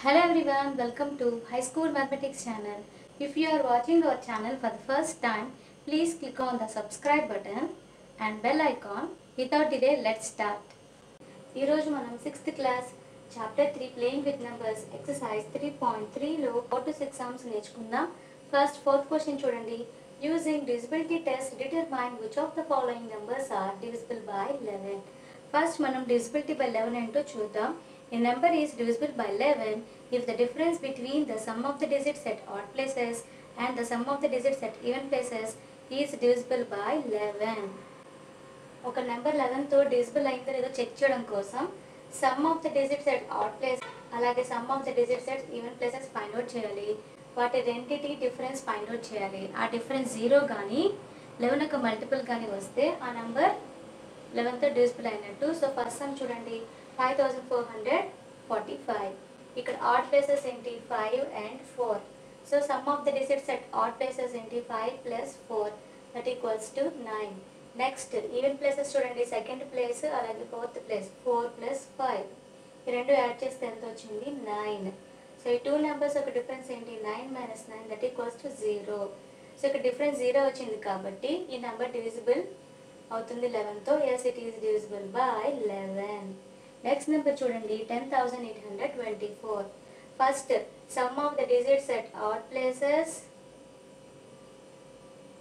Hello everyone, welcome to High School Mathematics channel. If you are watching our channel for the first time, please click on the subscribe button and bell icon. Without delay, let's start. ఈ రోజు మనం 6th class chapter 3 playing with numbers exercise 3.3లో 4 to 6 sums నేర్చుకుందాం. First fourth question చూడండి. Using divisibility test determine which of the following numbers are divisible by 11. First మనం divisibility by 11 ఏంటో చూద్దాం. A number is divisible by 11 if the difference between the sum of the digits at odd places and the sum of the digits at even places is divisible by 11. ఒక number 11 తో divisible అయిందో లేదో check చేయడం కోసం sum of the digits at odd place అలాగే sum of the digits at even places find out చేయాలి. వాటి రెండిటి డిఫరెన్స్ ఫైండ్ అవుట్ చేయాలి. ఆ డిఫరెన్స్ 0 కానీ 11 ఒక మల్టిపుల్ కానీ వస్తే ఆ నెంబర్ 11 తో డివిజిబుల్ అయినట్టు. సో ఫస్ట్ సమ్ చూడండి, 5445. ఇక్కడ ఆడ్ ప్లేసెస్ ఏంటి 5 and 4. So some of the digits at odd places ఏంటి 5 + 4 that equals to 9. Next even places చూడండి, సెకండ్ ప్లేస్ అలాగే ఫోర్త్ ప్లేస్ 4 + 5. ఈ రెండు యాడ్ చేస్తే ఎంత వచ్చింది 9. సో ఈ టూ నెంబర్స్ ఒక డిఫరెన్స్ ఏంటి 9 - 9 దట్ ఈక్వల్స్ టు 0. సో ఇక్కడ డిఫరెన్స్ 0 వచ్చింది కాబట్టి ఈ నెంబర్ డివిజిబుల్ అవుతుంది 11 తో. yes it is divisible by 11. Next number చూడండి 10824. First some of the digits at odd places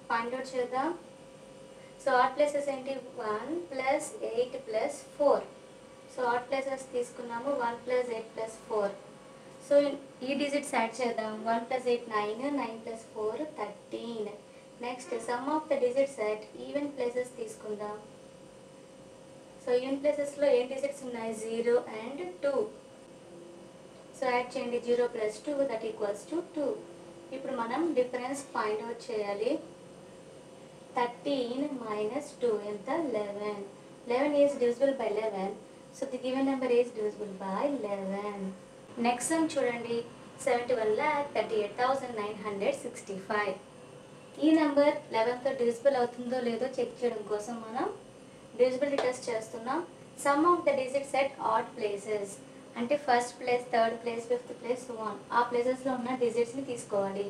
find out చేద్దాం. సో ఆడ్ ప్లేసెస్ ఏంటి 1 + 8 + 4. సో ఆడ్ ప్లేసెస్ తీసుకున్నాము 1 + 8 + 4. సో ఈ డిజిట్స్ యాడ్ చేద్దాం. 1 + 8 9, 9 + 4 13. Next some of the digits at even places తీసుకుందాం. So even ప్లేసెస్లో ఏ digits ఉన్నాయి 0 and 2. So add చేయండి 0 + 2 that equals to 2. ఇప్పుడు మనం డిఫరెన్స్ ఫైండ్ అవుట్ చేయాలి. 13 - 2 ఎంత 11. 11 is divisible by 11. So the given number is divisible by 11. Next some చూడండి 71,38,965. ఈ నెంబర్ 11 తో డివిజిబుల్ అవుతుందో లేదో చెక్ చేయడం కోసం మనం డివిజిబిలిటీ టెస్ట్ చేస్తున్నాం. Sum of the digits at odd places అంటే first place, third place, fifth place, so on ఆ ప్లేసెస్లో ఉన్న డిజిట్స్ని తీసుకోవాలి.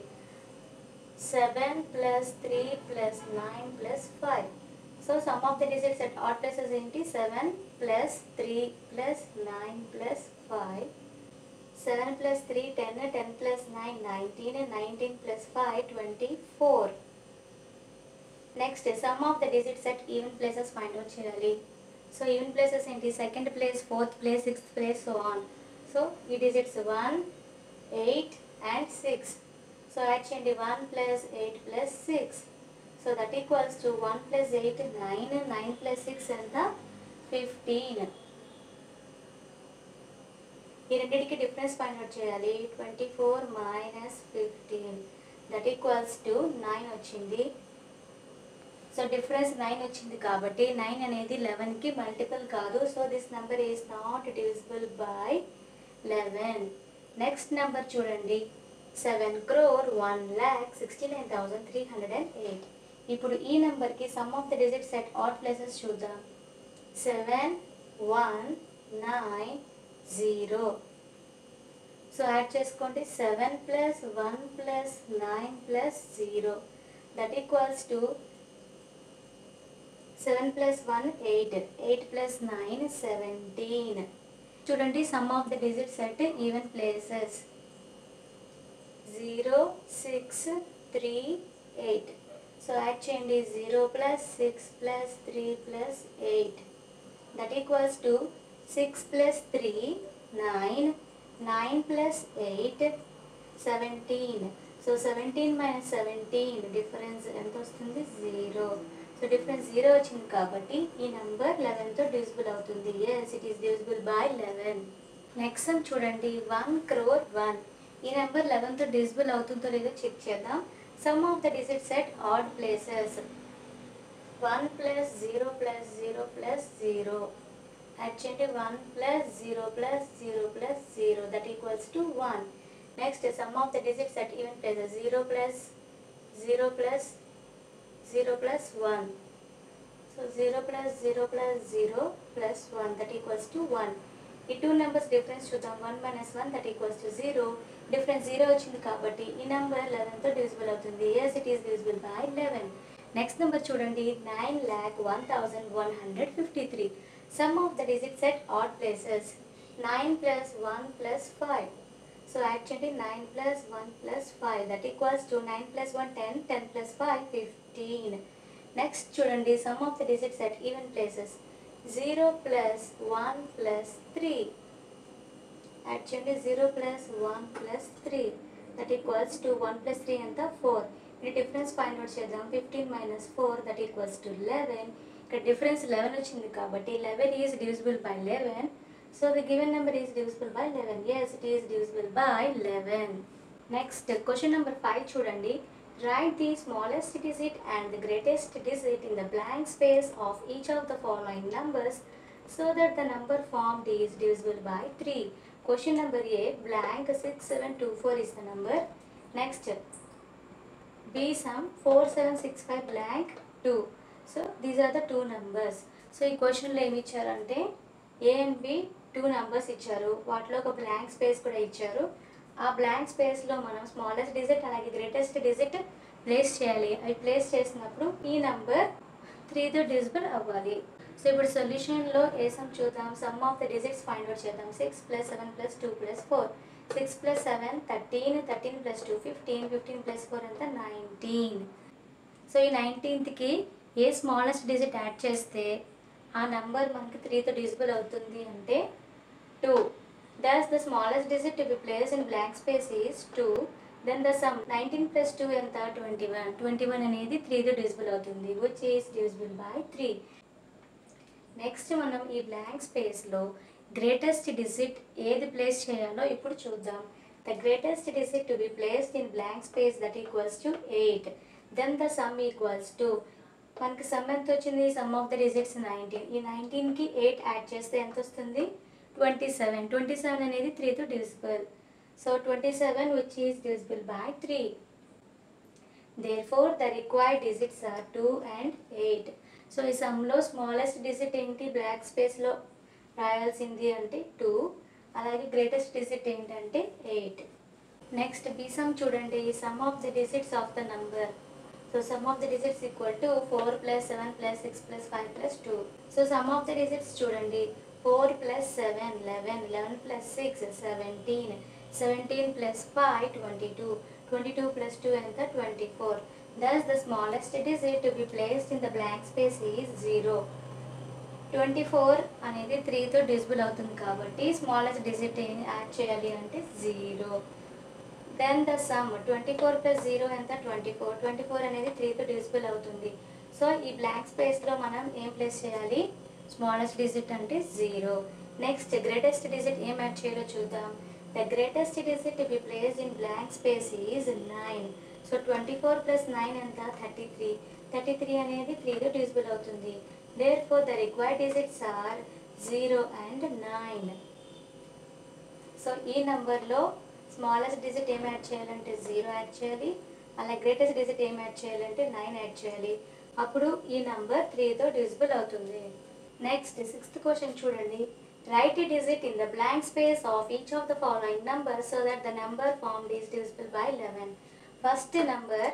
7 + 3 + 9 + 5. So some of the digits at odd places ఏంటి 7 + 3 + 9 + 5. 7 + 3 10, 10 + 9 19, 19 + 5 24. Next some of the digits at even places find out చేయాలి. So even places ఏంటి second place, fourth place, sixth place, so on. So ఈ digits 1, 8 and 6. So add చేయండి 1 + 8 + 6. So that equals to 1 + 8 9, 9 + 6 ఎంత 15. ఈ రెండింటికి difference find out చేయాలి. 24 - 15 that equals to 9 వచ్చింది. So difference 9 వచ్చింది కాబట్టి 9 అనేది 11కి మల్టిపుల్ కాదు. So this number is not divisible by 11. Next number చూడండి 7,01,69,308. ఇప్పుడు ఈ నెంబర్కి some of the digits at odd places చూద్దాం. 7 1 9 0. సో యాడ్ చేసుకోండి 7 + 1 + 9 + 0 దట్ ఈక్వల్స్ టు 7 + 1 8, 8 + 9 17. చూడండి some of the digits at even places 0 6 3 8. So add చేయండి 0 + 6 + 3 + 8 that equals to 6 + 3 9, 9 + 8 17. So 17 - 17 difference ఎంత వస్తుంది 0. సో డిఫరెన్స్ 0 వచ్చింది కాబట్టి ఈ నెంబర్ 11 తో డివిజిబుల్ అవుతుంది. yes it is divisible by 11. Next some చూడండి 1,01,00,000. ఈ నెంబర్ 11 తో డివిజిబుల్ అవుతుందో లేదో చెక్ చేద్దాం. Some of the digits at odd places 1 + 0 + 0 + 0. Add చేయండి 1 + 0 + 0 + 0 that equals to 1. Next some of the digits at even places 0 + 0 + 0 + 1. So 0 + 0 + 0 + 1 that equals to 1. ఈ two numbers difference చూద్దాం. 1 minus 1 that equals to 0. Difference 0 వచ్చింది కాబట్టి ఈ number 11తో divisible అవుతుంది. Yes, it is divisible by 11. Next number చూడండి, 9,01,153. Some of the digits at odd places. 9 plus 1 plus 5. So actually 9 plus 1 plus 5 that equals to 9 plus 1 10, 10 plus 5 15. Next చూడండి, sum of the digits at even places. 0 plus 1 plus 3. Actually 0 plus 1 plus 3 that equals to 1 plus 3 and the 4. ఈ difference find out చేద్దాం. 15 minus 4 that equals to 11. ఇక్కడ difference 11 వచ్చింది కాబట్టి 11 is divisible by 11. So the given number is divisible by 11. Yes, it is divisible by 11. Next, question number 5 చూడండి. Write the smallest digit and the greatest digit in the blank space of each of the following numbers so that the number formed is divisible by 3. Question number A, blank 6724 is the number. Next, B sum 4765 blank 2. So these are the two numbers. So ఈ క్వశ్చన్లో ఏమి ఇచ్చారంటే A and B two numbers ఇచ్చారు, వాటిలో ఒక blank space కూడా ఇచ్చారు. ఆ బ్లాంక్ స్పేస్లో మనం స్మాలెస్ట్ డిజిట్ అలాగే గ్రేటెస్ట్ డిజిట్ ప్లేస్ చేయాలి. అవి ప్లేస్ చేసినప్పుడు ఈ నెంబర్ 3తో డివిజిబుల్ అవ్వాలి. సో ఇప్పుడు సొల్యూషన్లో ఏ సమ్ చూద్దాం. Sum of the digits find out చేద్దాం. 6 + 7 + 2 + 4. 6 + 7 13, 13 + 2 15, 15 + 4 అంతా 19. సో ఈ 19కి ఏ స్మాలెస్ట్ డిజిట్ యాడ్ చేస్తే ఆ నెంబర్ మనకి 3తో డివిజిబుల్ అవుతుంది అంటే 2. Thus the smallest digit to be placed in blank space is 2. Then the sum 19 plus 2 ఎంత 21. 21 అనేది 3తో డివిజిబుల్ అవుతుంది, which is divisible by 3. Next మనం ఈ బ్లాంక్ స్పేస్లో గ్రేటెస్ట్ డిజిట్ ఏది ప్లేస్ చేయాలో ఇప్పుడు చూద్దాం. The greatest digit to be placed in blank space that equals to 8. Then the sum equals to, మనకి సమ్ ఎంత వచ్చింది, సమ్ ఆఫ్ ద డిజిట్స్ 19. ఈ 19కి 8 యాడ్ చేస్తే ఎంత వస్తుంది 27. 27 అనేది 3తో divisible. So 27 which is divisible by 3. Therefore the required digits are 2 and 8. So ఈ సమ్లో smallest digit ఏంటి బ్లాక్ స్పేస్లో రాయాల్సింది అంటే 2, అలాగే గ్రేటెస్ట్ డిజిట్ ఏంటంటే 8. నెక్స్ట్ బి సమ్ చూడండి. Some of the digits of the number. So some of the digits equal to 4 + 7 + 6 + 5 + 2. So some of the digits చూడండి. 4 + 7 11, 11 + 6 17, 17 + 5 22, 22 + 2 ఎంత 24. Thus the smallest digit to be placed in the blank space is 0. 24 అనేది 3తో divisible అవుతుంది కాబట్టి smallest digit add చేయాలి అంటే 0. Then the some 24 + 0 ఎంత 24. 24 అనేది 3తో divisible అవుతుంది. సో ఈ బ్లాంక్ స్పేస్లో మనం ఏం ప్లేస్ చేయాలి, స్మాలెస్ట్ డిజిట్ అంటే 0. నెక్స్ట్ గ్రేటెస్ట్ డిజిట్ ఏం యాడ్ చేయాలో చూద్దాం. The greatest digit to be placed in blank space is 9. So 24 + 9 ఎంత 33. 33 అనేది 3తో డివిజిబుల్ అవుతుంది. Therefore the required digits are 0 and 9. So ఈ నెంబర్లో స్మాలెస్ట్ డిజిట్ ఏం యాడ్ చేయాలంటే 0 యాడ్ చేయాలి, అలాగే గ్రేటెస్ట్ డిజిట్ ఏం యాడ్ చేయాలంటే 9 యాడ్ చేయాలి. అప్పుడు ఈ నెంబర్ 3తో డివిజిబుల్ అవుతుంది. నెక్స్ట్ 6th క్వశ్చన్ చూడండి. Right a digit in the blank space of each of the following numbers so that the number formed is divisible by 11. First number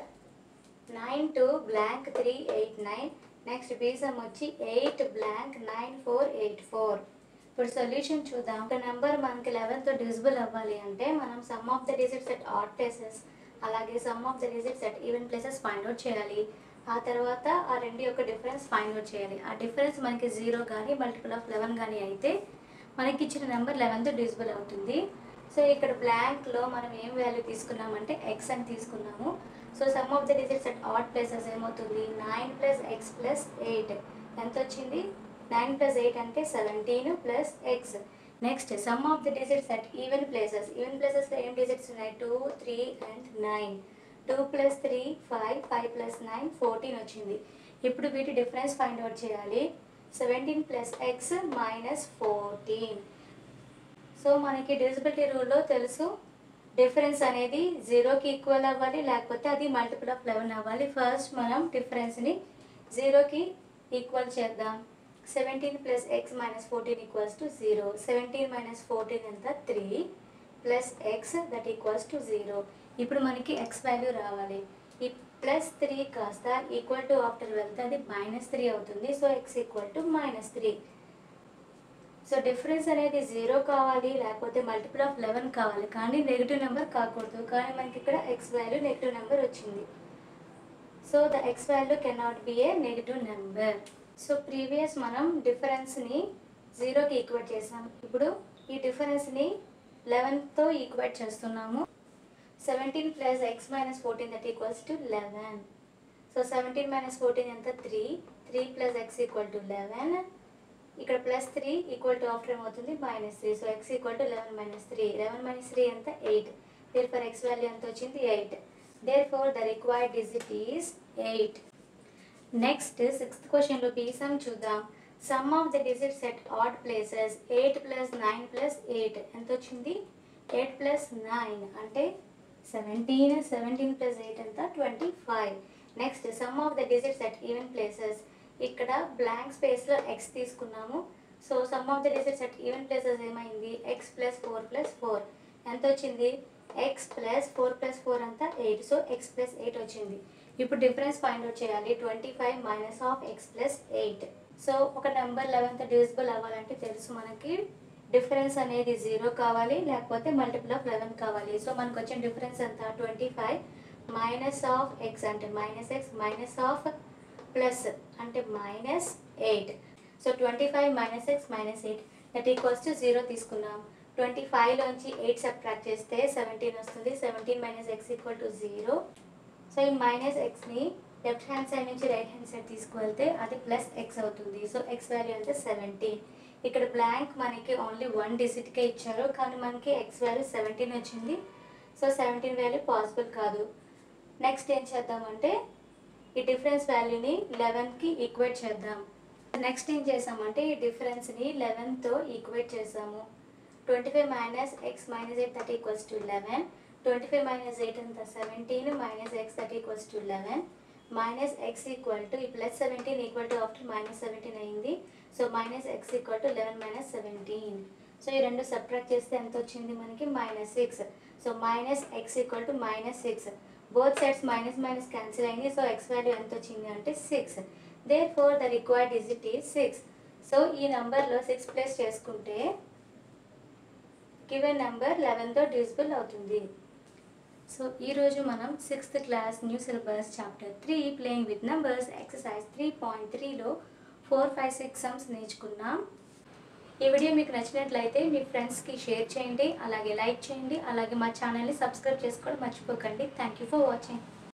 9 2 blank 3 8 9. Next be some వచ్చి 8 blank 9 4 8 4. ఇప్పుడు solution చూద్దాం. ఒక number మనకి 11తో divisible అవ్వాలి అంటే మనం sum of the digits at odd places అలాగే sum of the digits at even places find out చేయాలి. ఆ తర్వాత ఆ రెండు యొక్క డిఫరెన్స్ ఫైండ్ అవుట్ చేయాలి. ఆ డిఫరెన్స్ మనకి 0 కానీ మల్టిపుల్ ఆఫ్ 11 కానీ అయితే మనకి ఇచ్చిన నెంబర్ 11తో డివిజిబుల్ అవుతుంది. సో ఇక్కడ బ్లాంక్లో మనం ఏం వాల్యూ తీసుకున్నామంటే x అని తీసుకున్నాము. So some of the digits at odd places ఏమవుతుంది 9 + x + 8 ఎంత వచ్చింది 9 + 8 అంటే 17 + x. Next some of the digits at even places. Even ప్లేసెస్లో ఏం డిజిట్స్ ఉన్నాయి 2 3 and 9. 2 + 3 5, 5 + 9 14 వచ్చింది. ఇప్పుడు వీటి డిఫరెన్స్ ఫైండ్ అవుట్ చేయాలి. 17 + x - 14. సో మనకి డివిజిబిలిటీ రూల్లో తెలుసు డిఫరెన్స్ అనేది 0కి ఈక్వల్ అవ్వాలి, లేకపోతే అది మల్టిపుల్ ఆఫ్ 11 అవ్వాలి. ఫస్ట్ మనం డిఫరెన్స్ని 0కి ఈక్వల్ చేద్దాం. 17 plus x minus 14 equals to 0. 17 minus 14 ఎంత 3 plus x that equals to 0. ఇప్పుడు మనకి x వాల్యూ రావాలి. ఈ ప్లస్ 3 కాస్త ఈక్వల్ టు ఆఫ్టర్ వెళ్తే అది -3 అవుతుంది. So x equal to -3. So difference అనేది 0 కావాలి, లేకపోతే మల్టిపుల్ ఆఫ్ 11 కావాలి, కానీ నెగిటివ్ నెంబర్ కాకూడదు. కానీ మనకి ఇక్కడ x వాల్యూ నెగిటివ్ నెంబర్ వచ్చింది. So the x value cannot be A negative number. So previous మనం డిఫరెన్స్ని 0కి ఈక్వేట్ చేసాం. ఇప్పుడు ఈ డిఫరెన్స్ని 11తో ఈక్వేట్ చేస్తున్నాము. 17 plus x minus 14 that equals to 11. So 17 minus 14 ఎంత 3. 3 ప్లస్ x ఈక్వల్ టు 11. ఇక్కడ ప్లస్ 3 ఈక్వల్ టు ఆఫ్టర్ ఏమవుతుంది -3. So x equal to 11 minus 3. 11 minus 3 ఎంత 8. దేర్ ఫర్ x వాల్యూ ఎంత వచ్చింది 8. Therefore the required digit is 8. Next 6th క్వశ్చన్లో B sum చూద్దాం. Sum of the digits at odd places 8 plus 9 plus 8 ఎంత వచ్చింది 8 plus 9 అంటే 17. 17 plus 8 ఎంత 25. Next some of the digits at even places. ఇక్కడ blank స్పేస్లో x తీసుకున్నాము. So some of the digits at even places ఏమైంది x plus 4 plus 4 ఎంత వచ్చింది x ప్లస్ 4 ప్లస్ 4 అంతా 8. సో x ప్లస్ 8 వచ్చింది. ఇప్పుడు డిఫరెన్స్ ఫైండ్ అవుట్ చేయాలి. 25 minus of x plus 8. So ఒక నెంబర్ 11తో డివిజిబుల్ అవ్వాలంటే తెలుసు మనకి డిఫరెన్స్ అనేది 0 కావాలి, లేకపోతే మల్టిపుల్ ఆఫ్ 11 కావాలి. సో మనకు వచ్చిన డిఫరెన్స్ ఎంత 25 మైనస్ ఆఫ్ x అంటే -x మైనస్ ఆఫ్ ప్లస్ అంటే -8. So 25 minus x minus 8 that equals to 0 తీసుకున్నాం. 25లోంచి 8 సబ్ట్రాక్ట్ చేస్తే 17 వస్తుంది. 17 minus x equal to 0. So ఈ మైనస్ ఎక్స్ని లెఫ్ట్ హ్యాండ్ సైడ్ నుంచి రైట్ హ్యాండ్ సైడ్ తీసుకువెళ్తే అది ప్లస్ ఎక్స్ అవుతుంది. సో ఎక్స్ వాల్యూ అంటే 17. ఇక్కడ బ్లాంక్ మనకి ఓన్లీ 1 డిజిట్కే ఇచ్చారు, కానీ మనకి ఎక్స్ వాల్యూ 17 వచ్చింది. సో 17 వాల్యూ పాసిబుల్ కాదు. నెక్స్ట్ ఏం చేద్దామంటే ఈ డిఫరెన్స్ వాల్యూని 11కి ఈక్వేట్ చేద్దాం. నెక్స్ట్ ఏం చేసామంటే ఈ డిఫరెన్స్ని 11తో ఈక్వేట్ చేసాము. 25 minus X minus 8 that equals to 11. 25 minus 8 అంత 17 minus x that equals to 11 minus x equal to ఈ ప్లస్ 17 ఈక్వల్ టు ఆఫ్టర్ -17 అయింది. So minus x equal to 11 minus 17. So ఈ రెండు సబ్ట్రాక్ట్ చేస్తే ఎంత వచ్చింది మనకి -6. So minus x equal to -6. Both sides minus minus cancel అయింది. So x value ఎంత వచ్చింది అంటే 6. Therefore the required digit is 6. So ఈ నెంబర్లో 6 ప్లేస్ చేసుకుంటే గివెన్ నెంబర్ 11తో డివిజిబుల్ అవుతుంది. సో ఈరోజు మనం 6th class new syllabus chapter 3 playing with numbers exercise 3.3లో 4, 5, 6 సమ్స్ నేర్చుకున్నాం. ఈ వీడియో మీకు నచ్చినట్లయితే మీ ఫ్రెండ్స్కి షేర్ చేయండి, అలాగే లైక్ చేయండి, అలాగే మా ఛానల్ని సబ్స్క్రైబ్ చేసుకోవడం మర్చిపోకండి. Thank you for watching.